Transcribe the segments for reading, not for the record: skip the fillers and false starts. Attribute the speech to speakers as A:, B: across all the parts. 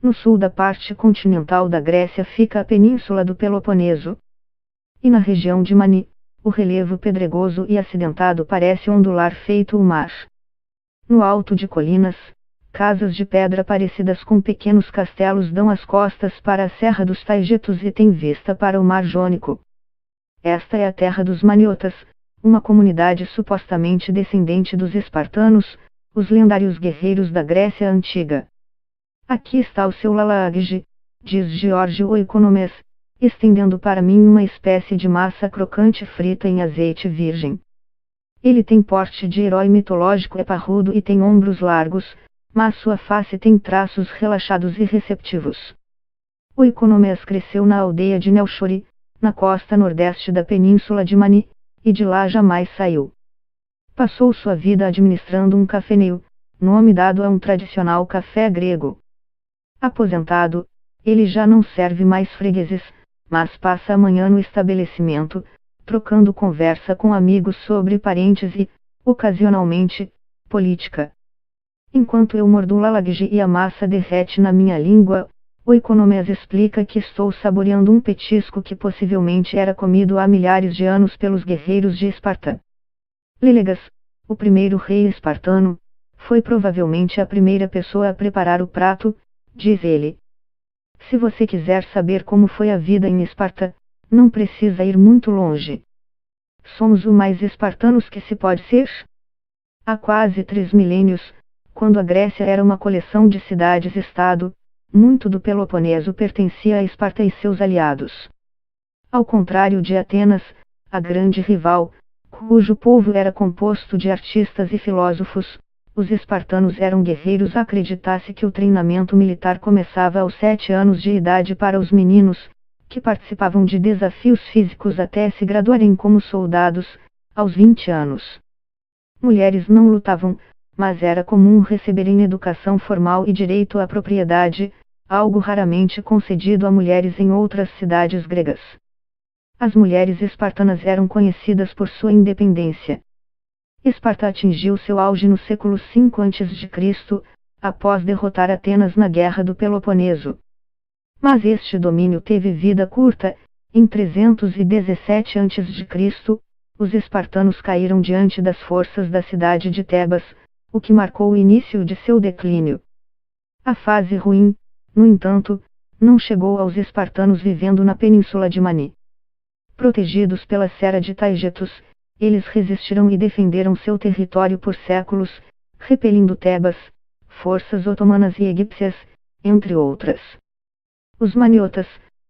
A: No sul da parte continental da Grécia fica a península do Peloponeso. E na região de Mani, o relevo pedregoso e acidentado parece ondular feito o mar. No alto de colinas, casas de pedra parecidas com pequenos castelos dão as costas para a Serra dos Taigetos e têm vista para o Mar Jônico. Esta é a terra dos maniotas, uma comunidade supostamente descendente dos espartanos, os lendários guerreiros da Grécia Antiga. Aqui está o seu Lalage, diz George Oikonomés, estendendo para mim uma espécie de massa crocante frita em azeite virgem. Ele tem porte de herói mitológico, é parrudo e tem ombros largos, mas sua face tem traços relaxados e receptivos. Oikonomés cresceu na aldeia de Nelchori, na costa nordeste da península de Mani, e de lá jamais saiu. Passou sua vida administrando um cafeneio, nome dado a um tradicional café grego. Aposentado, ele já não serve mais fregueses, mas passa a manhã no estabelecimento, trocando conversa com amigos sobre parentes e, ocasionalmente, política. Enquanto eu mordo o lalage e a massa derrete na minha língua, Oikonomés explica que estou saboreando um petisco que possivelmente era comido há milhares de anos pelos guerreiros de Esparta. Lélegas, o primeiro rei espartano, foi provavelmente a primeira pessoa a preparar o prato, diz ele. Se você quiser saber como foi a vida em Esparta, não precisa ir muito longe. Somos o mais espartanos que se pode ser. Há quase 3 milênios, quando a Grécia era uma coleção de cidades-estado, muito do Peloponeso pertencia a Esparta e seus aliados. Ao contrário de Atenas, a grande rival, cujo povo era composto de artistas e filósofos, os espartanos eram guerreiros. Acreditasse que o treinamento militar começava aos 7 anos de idade para os meninos, que participavam de desafios físicos até se graduarem como soldados, aos 20 anos. Mulheres não lutavam, mas era comum receberem educação formal e direito à propriedade, algo raramente concedido a mulheres em outras cidades gregas. As mulheres espartanas eram conhecidas por sua independência. Esparta atingiu seu auge no século V a.C., após derrotar Atenas na Guerra do Peloponeso. Mas este domínio teve vida curta. Em 317 a.C., os espartanos caíram diante das forças da cidade de Tebas, o que marcou o início de seu declínio. A fase ruim, no entanto, não chegou aos espartanos vivendo na península de Mani. Protegidos pela Serra de Taigetos, eles resistiram e defenderam seu território por séculos, repelindo Tebas, forças otomanas e egípcias, entre outras. Os maniotas,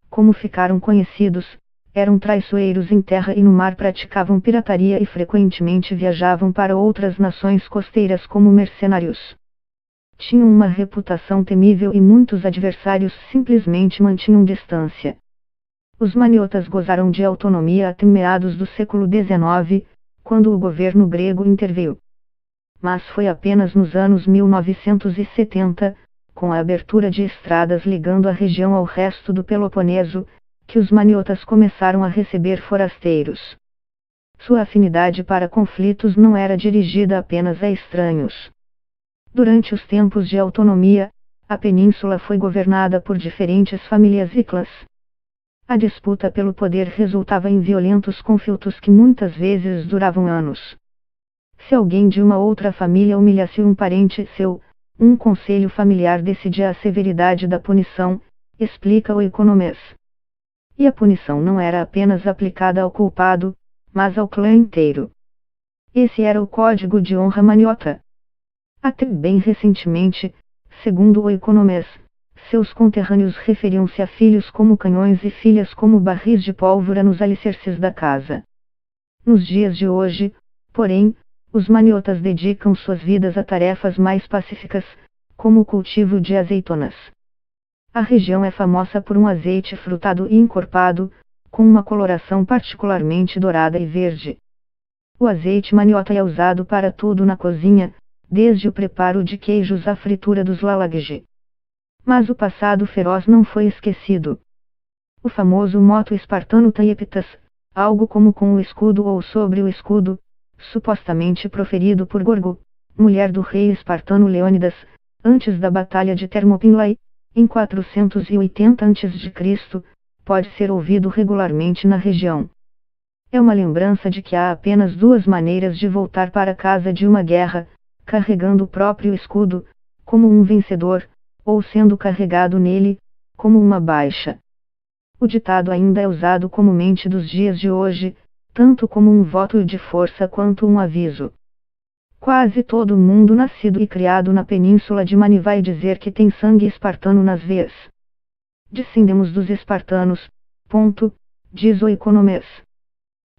A: como ficaram conhecidos, eram traiçoeiros em terra e no mar, praticavam pirataria e frequentemente viajavam para outras nações costeiras como mercenários. Tinham uma reputação temível e muitos adversários simplesmente mantinham distância. Os maniotas gozaram de autonomia até meados do século XIX, quando o governo grego interveio. Mas foi apenas nos anos 1970, com a abertura de estradas ligando a região ao resto do Peloponeso, que os maniotas começaram a receber forasteiros. Sua afinidade para conflitos não era dirigida apenas a estranhos. Durante os tempos de autonomia, a península foi governada por diferentes famílias e clãs. A disputa pelo poder resultava em violentos conflitos que muitas vezes duravam anos. Se alguém de uma outra família humilhasse um parente seu, um conselho familiar decidia a severidade da punição, explica Oikonomés. E a punição não era apenas aplicada ao culpado, mas ao clã inteiro. Esse era o código de honra maniota. Até bem recentemente, segundo Oikonomés, seus conterrâneos referiam-se a filhos como canhões e filhas como barris de pólvora nos alicerces da casa. Nos dias de hoje, porém, os maniotas dedicam suas vidas a tarefas mais pacíficas, como o cultivo de azeitonas. A região é famosa por um azeite frutado e encorpado, com uma coloração particularmente dourada e verde. O azeite maniota é usado para tudo na cozinha, desde o preparo de queijos à fritura dos lalage. Mas o passado feroz não foi esquecido. O famoso moto espartano Taieptas, algo como com o escudo ou sobre o escudo, supostamente proferido por Gorgo, mulher do rei espartano Leônidas, antes da batalha de Termopylae, em 480 a.C., pode ser ouvido regularmente na região. É uma lembrança de que há apenas duas maneiras de voltar para casa de uma guerra: carregando o próprio escudo, como um vencedor, ou sendo carregado nele, como uma baixa. O ditado ainda é usado comumente dos dias de hoje, tanto como um voto de força quanto um aviso. Quase todo mundo nascido e criado na península de Mani vai dizer que tem sangue espartano nas veias. Descendemos dos espartanos, diz o Economês.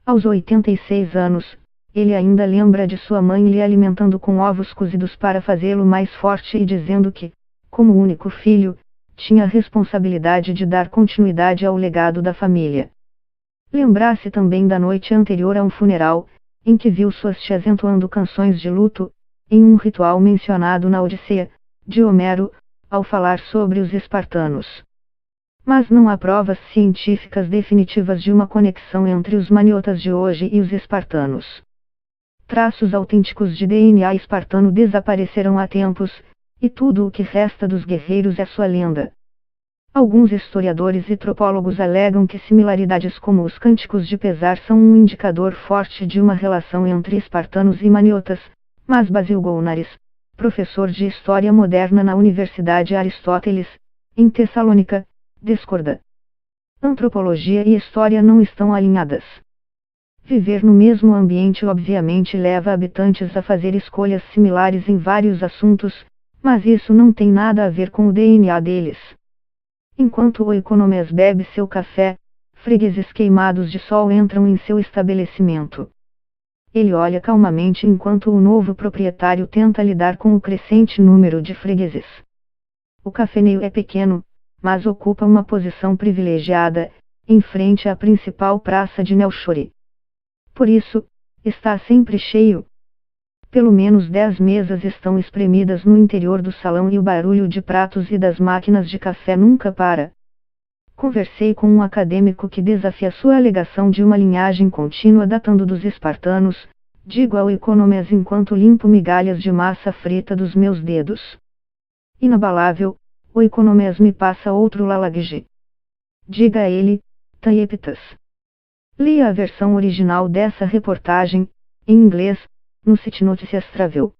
A: Aos 86 anos, ele ainda lembra de sua mãe lhe alimentando com ovos cozidos para fazê-lo mais forte e dizendo que, como único filho, tinha a responsabilidade de dar continuidade ao legado da família. Lembrar-se também da noite anterior a um funeral, em que viu suas tias entoando canções de luto, em um ritual mencionado na Odisseia, de Homero, ao falar sobre os espartanos. Mas não há provas científicas definitivas de uma conexão entre os maniotas de hoje e os espartanos. Traços autênticos de DNA espartano desapareceram há tempos, e tudo o que resta dos guerreiros é sua lenda. Alguns historiadores e tropólogos alegam que similaridades como os cânticos de pesar são um indicador forte de uma relação entre espartanos e maniotas, mas Basil Gounaris, professor de História Moderna na Universidade Aristóteles, em Tessalônica, discorda. Antropologia e história não estão alinhadas. Viver no mesmo ambiente obviamente leva habitantes a fazer escolhas similares em vários assuntos, mas isso não tem nada a ver com o DNA deles. Enquanto o Economês bebe seu café, fregueses queimados de sol entram em seu estabelecimento. Ele olha calmamente enquanto o novo proprietário tenta lidar com o crescente número de fregueses. O cafeneiro é pequeno, mas ocupa uma posição privilegiada, em frente à principal praça de Nelchori. Por isso, está sempre cheio. Pelo menos 10 mesas estão espremidas no interior do salão e o barulho de pratos e das máquinas de café nunca para. Conversei com um acadêmico que desafia sua alegação de uma linhagem contínua datando dos espartanos, digo ao Economês enquanto limpo migalhas de massa frita dos meus dedos. Inabalável, o Economês me passa outro lalagji. Diga a ele, Taiepitas. Leia a versão original dessa reportagem, em inglês, no site Notícias Travel.